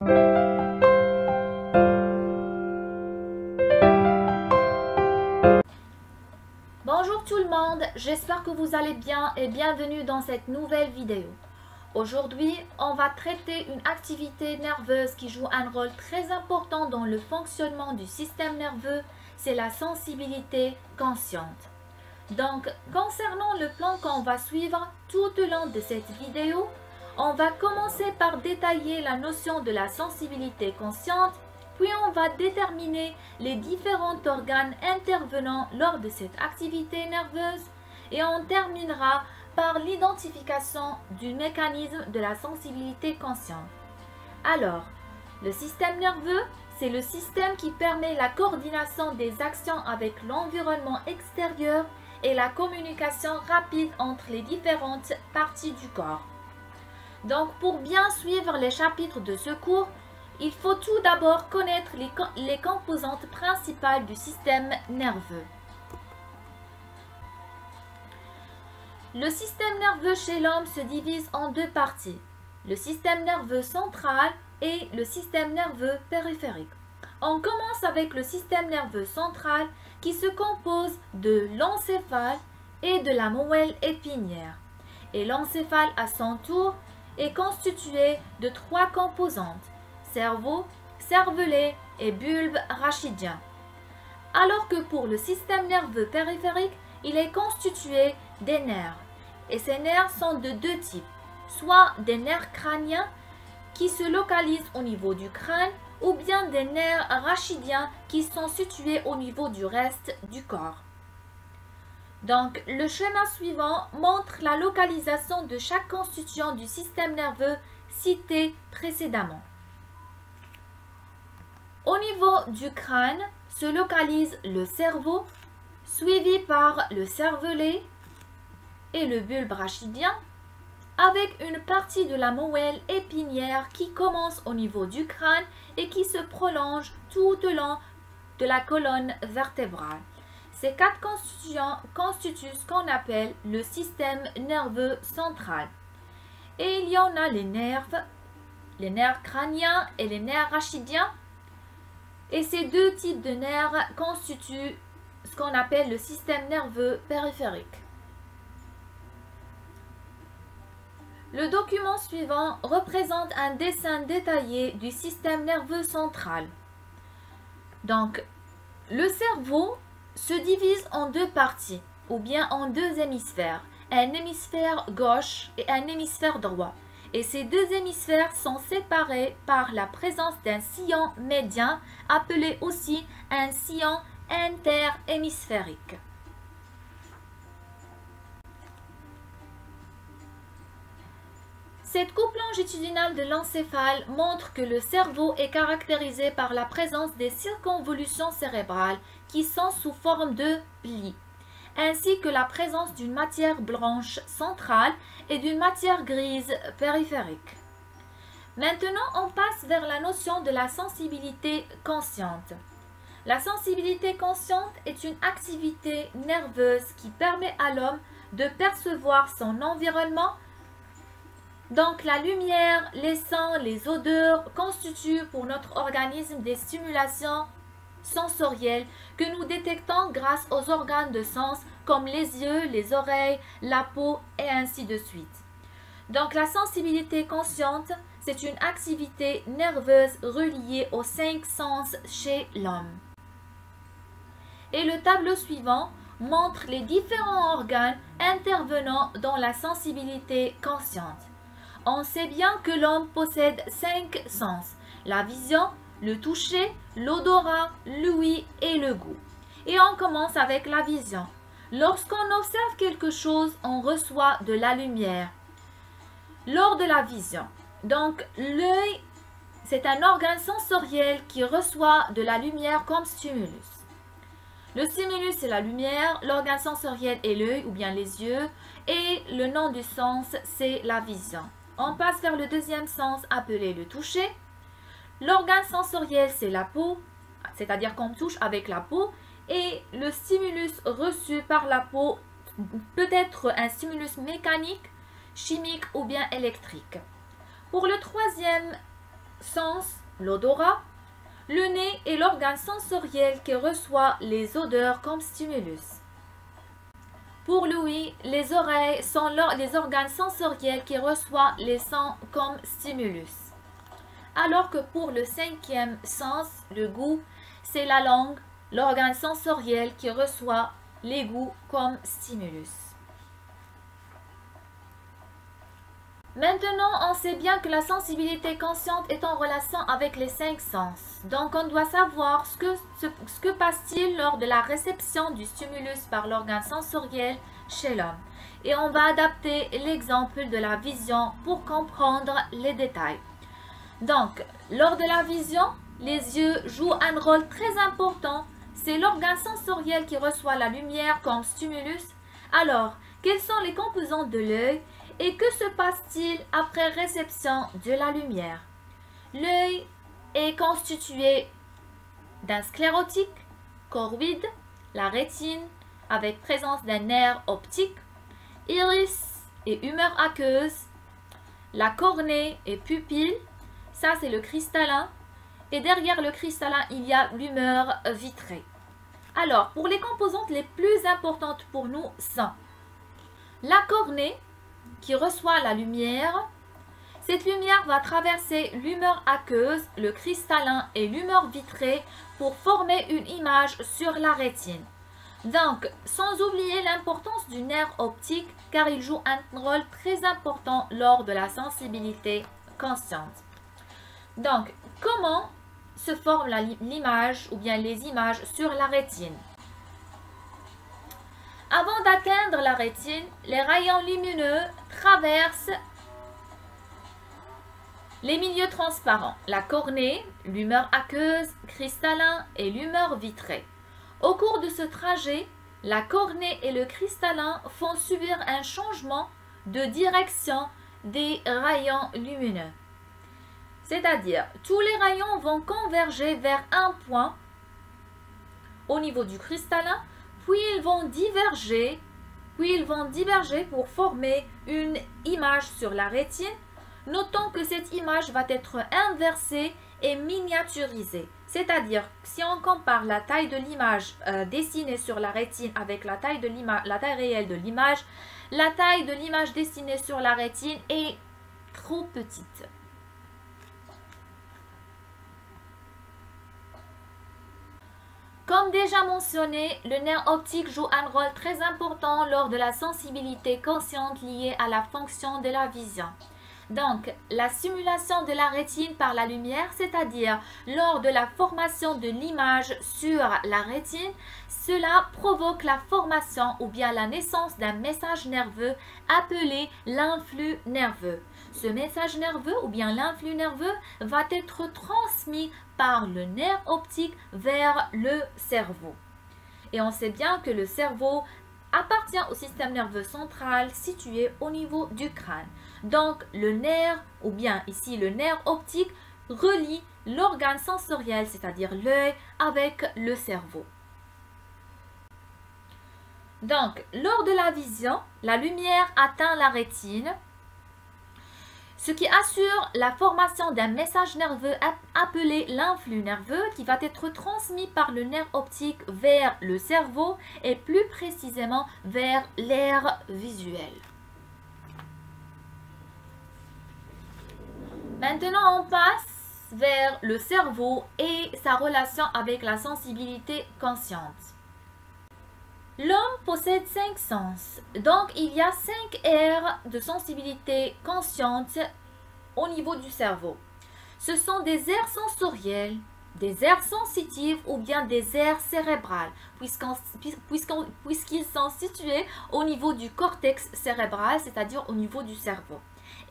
Bonjour tout le monde, j'espère que vous allez bien et bienvenue dans cette nouvelle vidéo. Aujourd'hui, on va traiter une activité nerveuse qui joue un rôle très important dans le fonctionnement du système nerveux, c'est la sensibilité consciente. Donc, concernant le plan qu'on va suivre tout au long de cette vidéo, on va commencer par détailler la notion de la sensibilité consciente, puis on va déterminer les différents organes intervenant lors de cette activité nerveuse et on terminera par l'identification du mécanisme de la sensibilité consciente. Alors, le système nerveux, c'est le système qui permet la coordination des actions avec l'environnement extérieur et la communication rapide entre les différentes parties du corps. Donc, pour bien suivre les chapitres de ce cours, il faut tout d'abord connaître les composantes principales du système nerveux. Le système nerveux chez l'homme se divise en deux parties, le système nerveux central et le système nerveux périphérique. On commence avec le système nerveux central qui se compose de l'encéphale et de la moelle épinière. Et l'encéphale à son tour est constitué de trois composantes, cerveau, cervelet et bulbe rachidien. Alors que pour le système nerveux périphérique, il est constitué des nerfs. Et ces nerfs sont de deux types, soit des nerfs crâniens qui se localisent au niveau du crâne ou bien des nerfs rachidiens qui sont situés au niveau du reste du corps. Donc, le schéma suivant montre la localisation de chaque constituant du système nerveux cité précédemment. Au niveau du crâne se localise le cerveau, suivi par le cervelet et le bulbe rachidien, avec une partie de la moelle épinière qui commence au niveau du crâne et qui se prolonge tout au long de la colonne vertébrale. Ces quatre constituants constituent ce qu'on appelle le système nerveux central. Et il y en a les nerfs crâniens et les nerfs rachidiens. Et ces deux types de nerfs constituent ce qu'on appelle le système nerveux périphérique. Le document suivant représente un dessin détaillé du système nerveux central. Donc, le cerveau se divise en deux parties, ou bien en deux hémisphères, un hémisphère gauche et un hémisphère droit. Et ces deux hémisphères sont séparés par la présence d'un sillon médian, appelé aussi un sillon interhémisphérique. Cette coupe longitudinale de l'encéphale montre que le cerveau est caractérisé par la présence des circonvolutions cérébrales qui sont sous forme de plis, ainsi que la présence d'une matière blanche centrale et d'une matière grise périphérique. Maintenant, on passe vers la notion de la sensibilité consciente. La sensibilité consciente est une activité nerveuse qui permet à l'homme de percevoir son environnement. Donc, la lumière, les sons, les odeurs constituent pour notre organisme des stimulations sensorielles que nous détectons grâce aux organes de sens comme les yeux, les oreilles, la peau et ainsi de suite. Donc, la sensibilité consciente, c'est une activité nerveuse reliée aux 5 sens chez l'homme. Et le tableau suivant montre les différents organes intervenant dans la sensibilité consciente. On sait bien que l'homme possède 5 sens, la vision, le toucher, l'odorat, l'ouïe et le goût. Et on commence avec la vision. Lorsqu'on observe quelque chose, on reçoit de la lumière. Lors de la vision, donc l'œil, c'est un organe sensoriel qui reçoit de la lumière comme stimulus. Le stimulus, c'est la lumière, l'organe sensoriel est l'œil ou bien les yeux, et le nom du sens, c'est la vision. On passe vers le deuxième sens appelé le toucher. L'organe sensoriel, c'est la peau, c'est-à-dire qu'on touche avec la peau, et le stimulus reçu par la peau peut être un stimulus mécanique, chimique ou bien électrique. Pour le troisième sens, l'odorat. Le nez est l'organe sensoriel qui reçoit les odeurs comme stimulus. Pour Louis, les oreilles sont les organes sensoriels qui reçoivent les sons comme stimulus. Alors que pour le cinquième sens, le goût, c'est la langue, l'organe sensoriel qui reçoit les goûts comme stimulus. Maintenant, on sait bien que la sensibilité consciente est en relation avec les cinq sens. Donc, on doit savoir ce que passe-t-il lors de la réception du stimulus par l'organe sensoriel chez l'homme. Et on va adapter l'exemple de la vision pour comprendre les détails. Donc, lors de la vision, les yeux jouent un rôle très important. C'est l'organe sensoriel qui reçoit la lumière comme stimulus. Alors, quelles sont les composantes de l'œil? Et que se passe-t-il après réception de la lumière? L'œil est constitué d'un sclérotique, choroïde, la rétine avec présence d'un nerf optique, iris et humeur aqueuse, la cornée et pupille, ça c'est le cristallin, et derrière le cristallin il y a l'humeur vitrée. Alors, pour les composantes les plus importantes pour nous sont la cornée, qui reçoit la lumière. Cette lumière va traverser l'humeur aqueuse, le cristallin et l'humeur vitrée pour former une image sur la rétine. Donc, sans oublier l'importance du nerf optique car il joue un rôle très important lors de la sensibilité consciente. Donc, comment se forme l'image ou bien les images sur la rétine? Avant d'atteindre la rétine, les rayons lumineux traversent les milieux transparents, la cornée, l'humeur aqueuse, cristallin et l'humeur vitrée. Au cours de ce trajet, la cornée et le cristallin font subir un changement de direction des rayons lumineux. C'est-à-dire, tous les rayons vont converger vers un point au niveau du cristallin, puis ils vont diverger pour former une image sur la rétine. Notons que cette image va être inversée et miniaturisée. C'est-à-dire, si on compare la taille de l'image dessinée sur la rétine avec la taille réelle de l'image, la taille de l'image dessinée sur la rétine est trop petite. Comme déjà mentionné, le nerf optique joue un rôle très important lors de la sensibilité consciente liée à la fonction de la vision. Donc, la stimulation de la rétine par la lumière, c'est-à-dire lors de la formation de l'image sur la rétine, cela provoque la formation ou bien la naissance d'un message nerveux appelé l'influx nerveux. Ce message nerveux ou bien l'influx nerveux va être transmis par le nerf optique vers le cerveau. Et on sait bien que le cerveau appartient au système nerveux central situé au niveau du crâne. Donc le nerf, ou bien ici le nerf optique, relie l'organe sensoriel, c'est-à-dire l'œil, avec le cerveau. Donc lors de la vision, la lumière atteint la rétine, ce qui assure la formation d'un message nerveux appelé l'influx nerveux qui va être transmis par le nerf optique vers le cerveau et plus précisément vers l'aire visuelle. Maintenant, on passe vers le cerveau et sa relation avec la sensibilité consciente. L'homme possède 5 sens, donc il y a 5 aires de sensibilité consciente au niveau du cerveau. Ce sont des aires sensorielles, des aires sensitives ou bien des aires cérébrales, puisqu'ils sont situés au niveau du cortex cérébral, c'est-à-dire au niveau du cerveau.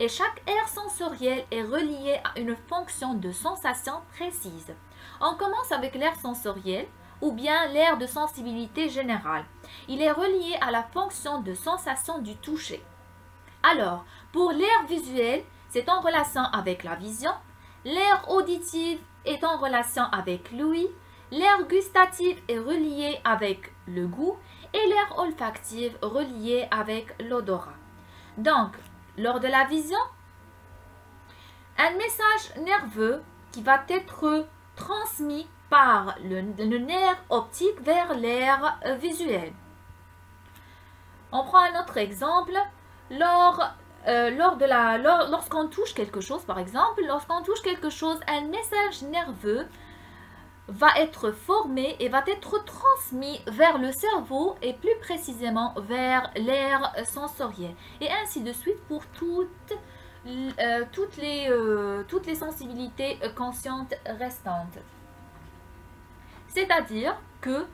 Et chaque aire sensorielle est reliée à une fonction de sensation précise. On commence avec l'aire sensorielle, ou bien l'aire de sensibilité générale. Il est relié à la fonction de sensation du toucher. Alors, pour l'aire visuelle, c'est en relation avec la vision. L'aire auditive est en relation avec l'ouïe. L'aire gustative est reliée avec le goût. Et l'aire olfactive reliée avec l'odorat. Donc, lors de la vision, un message nerveux qui va être transmis par le nerf optique vers l'air visuel. On prend un autre exemple. Lorsqu'on touche quelque chose, par exemple, lorsqu'on touche quelque chose, un message nerveux va être formé et va être transmis vers le cerveau et plus précisément vers l'aire sensorielle. Et ainsi de suite pour toutes les sensibilités conscientes restantes. C'est-à-dire que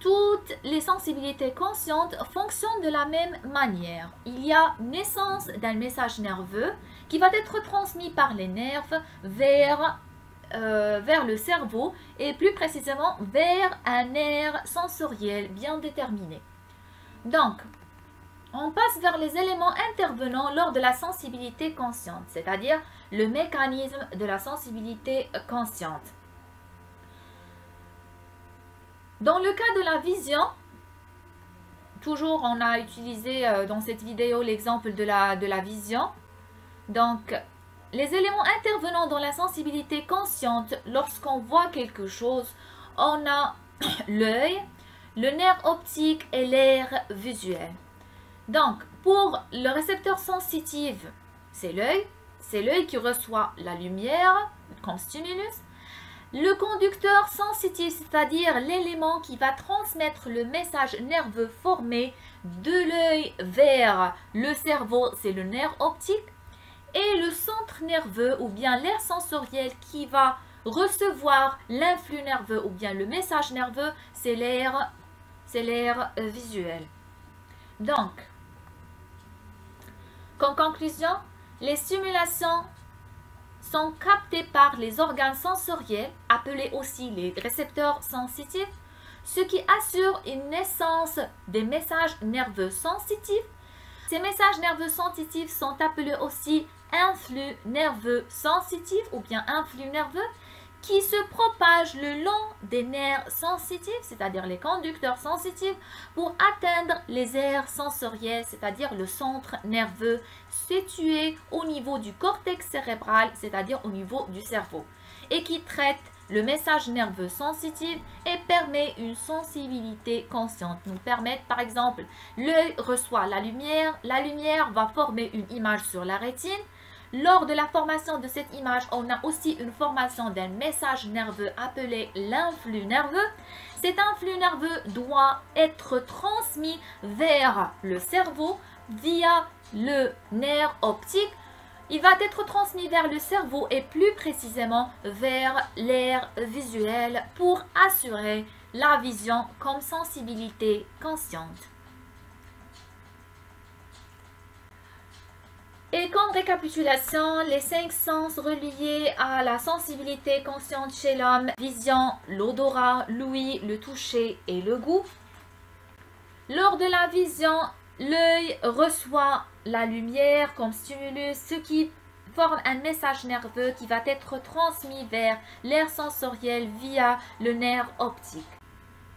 toutes les sensibilités conscientes fonctionnent de la même manière. Il y a naissance d'un message nerveux qui va être transmis par les nerfs vers le cerveau et plus précisément vers un aire sensoriel bien déterminé. Donc, on passe vers les éléments intervenant lors de la sensibilité consciente, c'est-à-dire le mécanisme de la sensibilité consciente. Dans le cas de la vision, toujours on a utilisé dans cette vidéo l'exemple de la vision. Donc, les éléments intervenant dans la sensibilité consciente, lorsqu'on voit quelque chose, on a l'œil, le nerf optique et l'aire visuel. Donc, pour le récepteur sensitif, c'est l'œil qui reçoit la lumière comme stimulus. Le conducteur sensitif, c'est-à-dire l'élément qui va transmettre le message nerveux formé de l'œil vers le cerveau, c'est le nerf optique. Et le centre nerveux ou bien l'aire sensorielle qui va recevoir l'influx nerveux ou bien le message nerveux, c'est l'aire visuelle. Donc, comme conclusion, les stimulations sont captées par les organes sensoriels, appelés aussi les récepteurs sensitifs, ce qui assure une naissance des messages nerveux sensitifs. Ces messages nerveux sensitifs sont appelés aussi influx nerveux sensitif ou bien influx nerveux qui se propage le long des nerfs sensitifs, c'est-à-dire les conducteurs sensitifs, pour atteindre les aires sensorielles, c'est-à-dire le centre nerveux situé au niveau du cortex cérébral, c'est-à-dire au niveau du cerveau, et qui traite le message nerveux sensitif et permet une sensibilité consciente. Nous permettent, par exemple, l'œil reçoit la lumière va former une image sur la rétine. Lors de la formation de cette image, on a aussi une formation d'un message nerveux appelé l'influx nerveux. Cet influx nerveux doit être transmis vers le cerveau via le nerf optique. Il va être transmis vers le cerveau et plus précisément vers l'aire visuelle pour assurer la vision comme sensibilité consciente. Et comme récapitulation, les 5 sens reliés à la sensibilité consciente chez l'homme, vision, l'odorat, l'ouïe, le toucher et le goût. Lors de la vision, l'œil reçoit la lumière comme stimulus, ce qui forme un message nerveux qui va être transmis vers l'aire sensorielle via le nerf optique.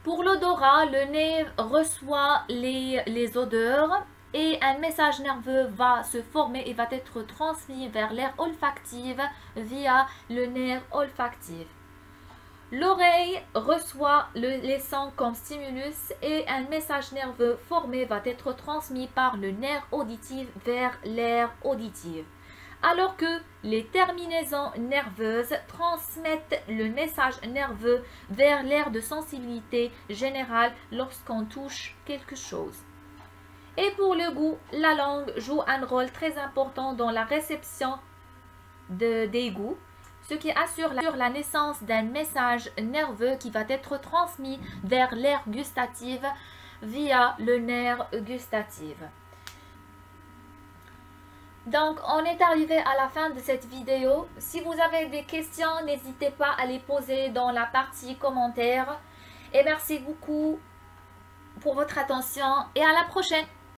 Pour l'odorat, le nez reçoit les odeurs et un message nerveux va se former et va être transmis vers l'aire olfactive via le nerf olfactif. L'oreille reçoit les sons comme stimulus et un message nerveux formé va être transmis par le nerf auditif vers l'aire auditive. Alors que les terminaisons nerveuses transmettent le message nerveux vers l'aire de sensibilité générale lorsqu'on touche quelque chose. Et pour le goût, la langue joue un rôle très important dans la réception des goûts, ce qui assure la naissance d'un message nerveux qui va être transmis vers l'aire gustative via le nerf gustatif. Donc, on est arrivé à la fin de cette vidéo. Si vous avez des questions, n'hésitez pas à les poser dans la partie commentaires. Et merci beaucoup pour votre attention et à la prochaine.